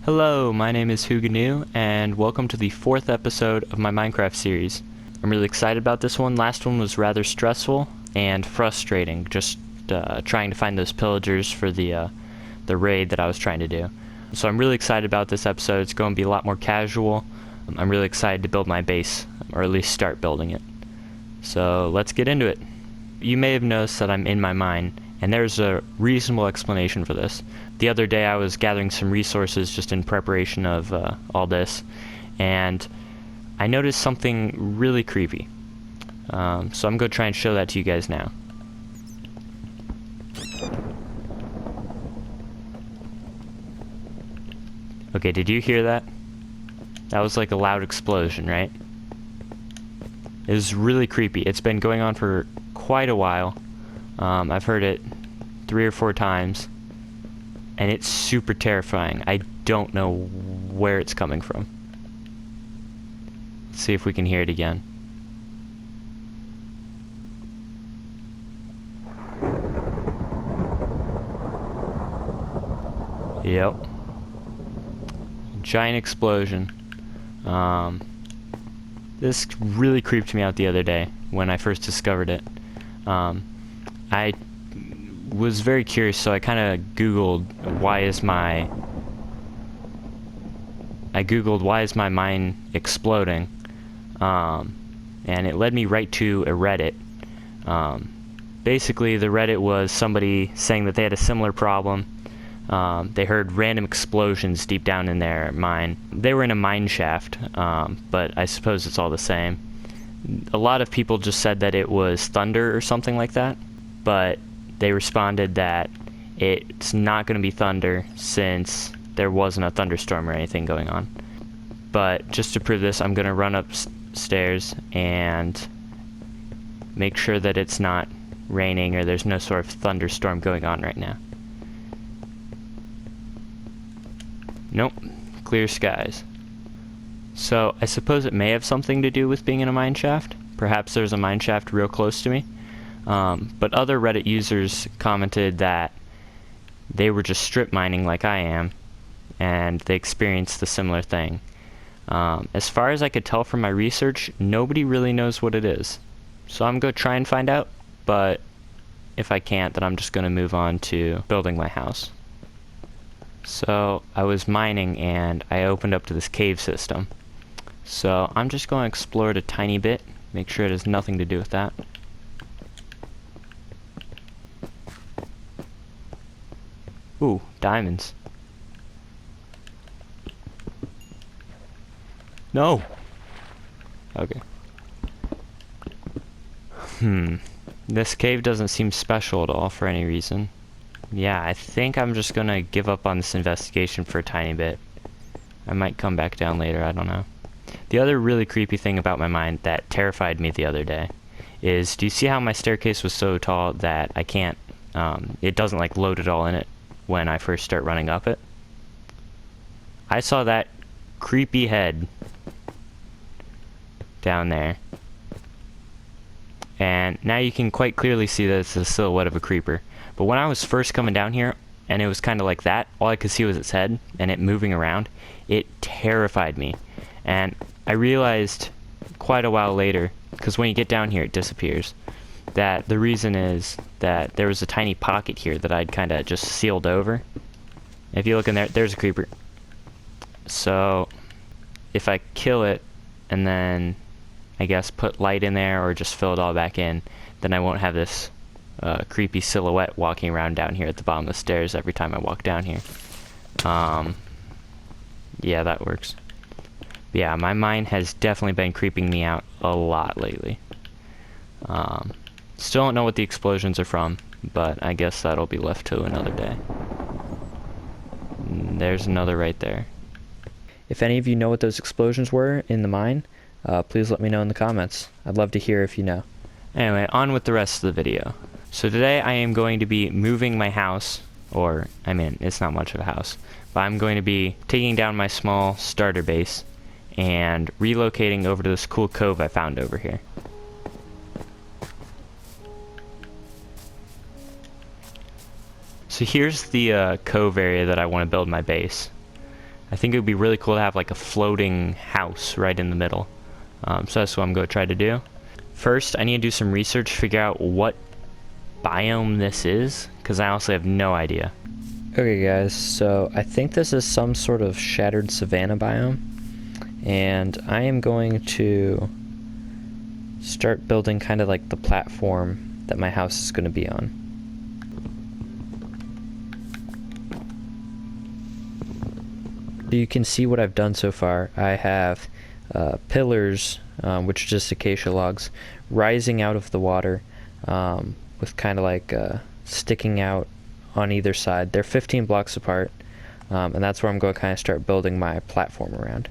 Hello, my name is WhoGnu, and welcome to the 4th episode of my Minecraft series. I'm really excited about this one. Last one was rather stressful and frustrating, just trying to find those pillagers for the raid that I was trying to do. So I'm really excited about this episode. It's going to be a lot more casual. I'm really excited to build my base, or at least start building it. So let's get into it. You may have noticed that I'm in my mine, and there's a reasonable explanation for this. The other day I was gathering some resources just in preparation of all this, and I noticed something really creepy. So I'm going to try and show that to you guys now. Okay, did you hear that? That was like a loud explosion, right? It was really creepy. It's been going on for quite a while. I've heard it 3 or 4 times, and it's super terrifying. I don't know where it's coming from. Let's see if we can hear it again. Yep. Giant explosion. This really creeped me out the other day when I first discovered it. I was very curious, so I kind of Googled why is my mine exploding, and it led me right to a Reddit. Basically, the Reddit was somebody saying that they had a similar problem. They heard random explosions deep down in their mine. They were in a mine shaft, but I suppose it's all the same. A lot of people just said that it was thunder or something like that, but they responded that it's not going to be thunder since there wasn't a thunderstorm or anything going on. But just to prove this, I'm going to run upstairs and make sure that it's not raining or there's no sort of thunderstorm going on right now. Nope, clear skies. So I suppose it may have something to do with being in a mine shaft. Perhaps there's a mine shaft real close to me. But other Reddit users commented that they were just strip mining like I am, and they experienced the similar thing. As far as I could tell from my research, nobody really knows what it is. So I'm going to try and find out, but if I can't, then I'm just going to move on to building my house. So I was mining and I opened up to this cave system. So I'm just going to explore it a tiny bit, make sure it has nothing to do with that. Ooh, diamonds. No! Okay. This cave doesn't seem special at all for any reason. Yeah, I think I'm just gonna give up on this investigation for a tiny bit. I might come back down later, I don't know. The other really creepy thing about my mine that terrified me the other day is, do you see how my staircase was so tall that I can't, it doesn't like load it all in it when I first start running up it? I saw that creepy head down there. And now you can quite clearly see that it's the silhouette of a creeper. But when I was first coming down here, and it was kind of like that, all I could see was its head, and it moving around, it terrified me. And I realized quite a while later, because when you get down here it disappears, that the reason is that there was a tiny pocket here that I'd kind of just sealed over. If you look in there, there's a creeper. So if I kill it, and then I guess put light in there, or just fill it all back in, then I won't have this creepy silhouette walking around down here at the bottom of the stairs every time I walk down here. Yeah, that works. But yeah, my mine has definitely been creeping me out a lot lately. Still don't know what the explosions are from, but I guess that'll be left to another day. There's another right there. If any of you know what those explosions were in the mine, please let me know in the comments. I'd love to hear if you know. Anyway, on with the rest of the video. So today I am going to be moving my house, or, I mean, it's not much of a house, but I'm going to be taking down my small starter base and relocating over to this cool cove I found over here. So here's the cove area that I want to build my base. I think it would be really cool to have like a floating house right in the middle. So that's what I'm going to try to do. First, I need to do some research, figure out what biome this is, because I honestly have no idea. Okay guys, so I think this is some sort of shattered savanna biome, and I am going to start building kind of like the platform that my house is going to be on. So you can see what I've done so far. I have pillars, which are just acacia logs, rising out of the water, with kind of like sticking out on either side. They're 15 blocks apart, and that's where I'm going to kind of start building my platform around.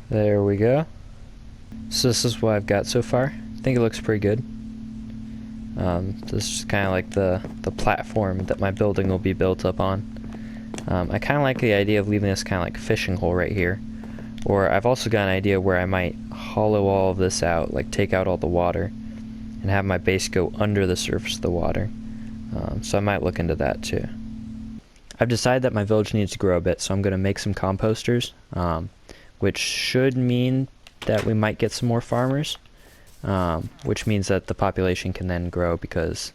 There we go. So this is what I've got so far. I think it looks pretty good. This is kind of like the platform that my building will be built up on. I kind of like the idea of leaving this kind of like fishing hole right here. Or I've also got an idea where I might hollow all of this out, like take out all the water, and have my base go under the surface of the water. So I might look into that too. I've decided that my village needs to grow a bit, so I'm going to make some composters, which should mean that we might get some more farmers, which means that the population can then grow because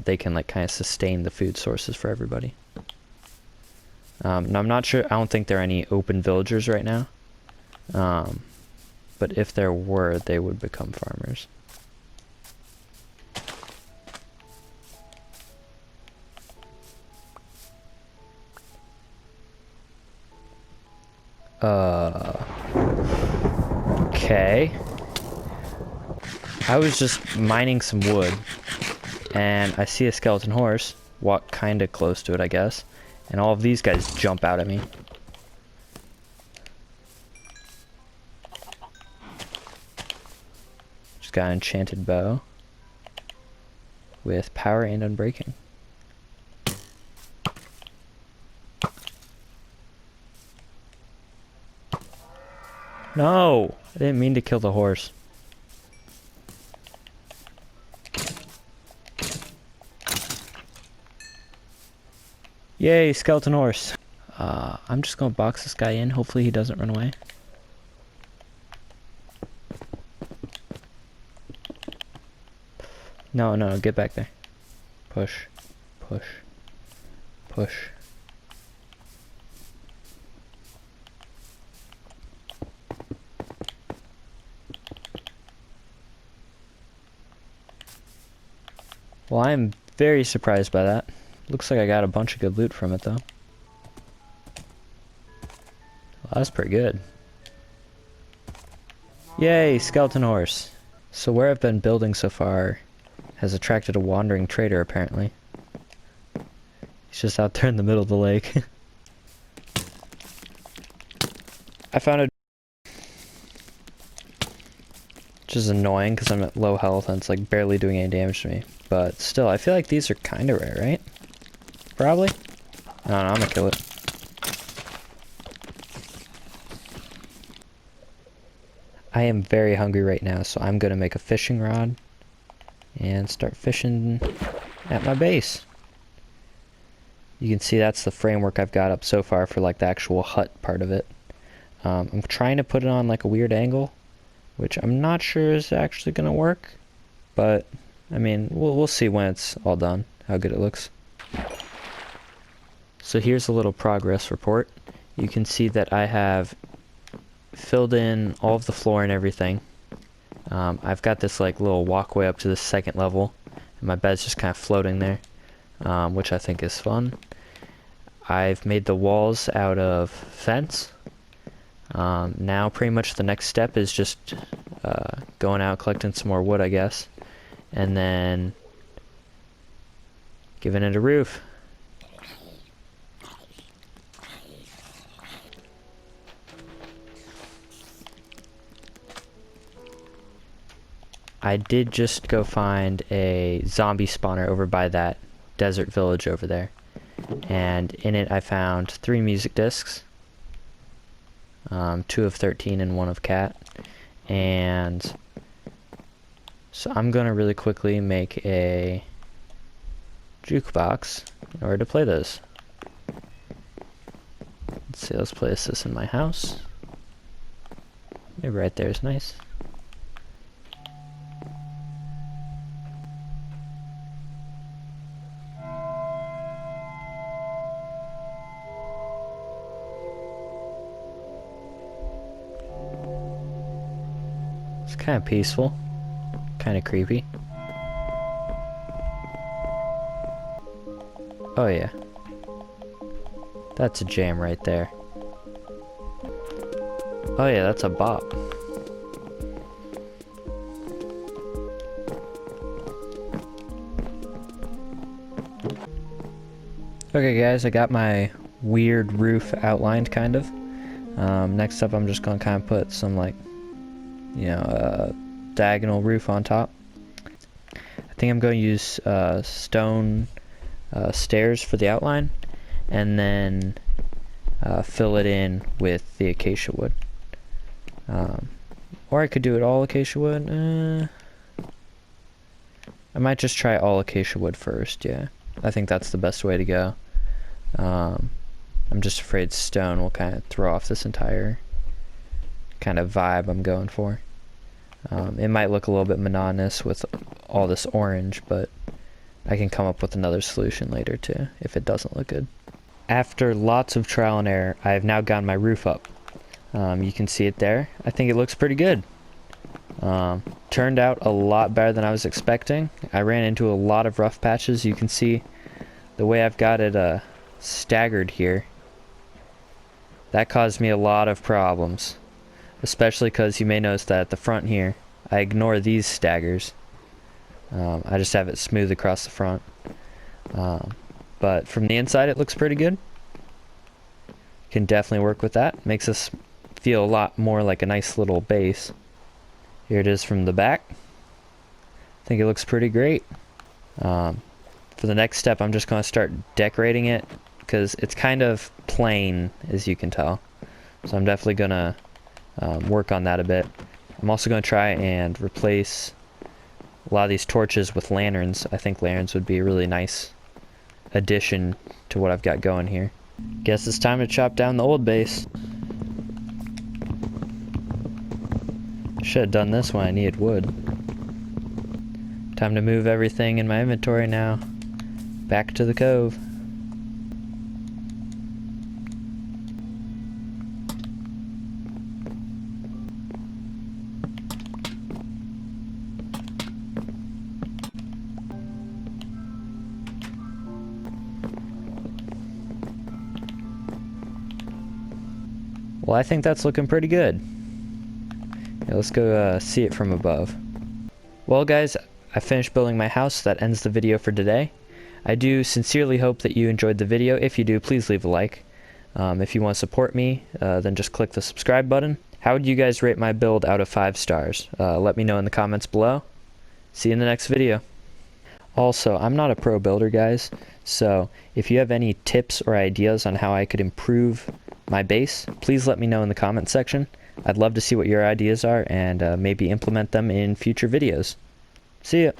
they can like kind of sustain the food sources for everybody. Now I'm not sure, I don't think there are any open villagers right now, but if there were, they would become farmers. Okay. I was just mining some wood, and I see a skeleton horse, walk kinda close to it, I guess, and all of these guys jump out at me. Just got an enchanted bow with power and unbreaking. No! I didn't mean to kill the horse. Yay, skeleton horse. I'm just gonna box this guy in. Hopefully he doesn't run away. No, no, get back there. Push, push, push. Well, I'm very surprised by that. Looks like I got a bunch of good loot from it, though. Well, that's pretty good. Yay, skeleton horse. So where I've been building so far has attracted a wandering trader, apparently. He's just out there in the middle of the lake. I found a... which is annoying because I'm at low health and it's like barely doing any damage to me. But still, I feel like these are kind of rare, right? Probably? I don't know, I'm gonna kill it. I am very hungry right now, so I'm gonna make a fishing rod and start fishing at my base. You can see that's the framework I've got up so far for like the actual hut part of it. I'm trying to put it on like a weird angle, which I'm not sure is actually gonna work, but I mean, we'll see when it's all done, how good it looks. So here's a little progress report. You can see that I have filled in all of the floor and everything. I've got this like little walkway up to the second level, and my bed's just kind of floating there, which I think is fun. I've made the walls out of fence. Now pretty much the next step is just going out collecting some more wood, I guess, and then giving it a roof. I did just go find a zombie spawner over by that desert village over there, and in it I found 3 music discs, 2 of 13 and 1 of cat, and So I'm going to really quickly make a jukebox in order to play this. Let's see, let's place this in my house. Maybe right there is nice. It's kind of peaceful, kind of creepy. Oh yeah. That's a jam right there. Oh yeah, that's a bop. Okay guys, I got my weird roof outlined kind of. Next up I'm just gonna kind of put some like, you know, diagonal roof on top. I think I'm going to use stone stairs for the outline, and then fill it in with the acacia wood. Or I could do it all acacia wood. I might just try all acacia wood first, yeah. I think that's the best way to go. I'm just afraid stone will kind of throw off this entire kind of vibe I'm going for. It might look a little bit monotonous with all this orange, but I can come up with another solution later too, if it doesn't look good. After lots of trial and error, I have now gotten my roof up. You can see it there. I think it looks pretty good. Turned out a lot better than I was expecting. I ran into a lot of rough patches. You can see the way I've got it staggered here. That caused me a lot of problems, especially because you may notice that at the front here, I ignore these staggers. I just have it smooth across the front. But from the inside it looks pretty good. Can definitely work with that. Makes us feel a lot more like a nice little base. Here it is from the back. I think it looks pretty great. For the next step I'm just going to start decorating it, because it's kind of plain, as you can tell. So I'm definitely going to work on that a bit. I'm also going to try and replace a lot of these torches with lanterns. I think lanterns would be a really nice addition to what I've got going here. Guess it's time to chop down the old base. Should have done this when I needed wood. Time to move everything in my inventory now back to the cove. Well, I think that's looking pretty good. Yeah, let's go see it from above. Well guys, I finished building my house. That ends the video for today. I do sincerely hope that you enjoyed the video. If you do, please leave a like. If you want to support me, then just click the subscribe button. How would you guys rate my build out of 5 stars? Let me know in the comments below. See you in the next video. Also, I'm not a pro builder, guys, so if you have any tips or ideas on how I could improve my base, please let me know in the comment section. I'd love to see what your ideas are and maybe implement them in future videos. See ya!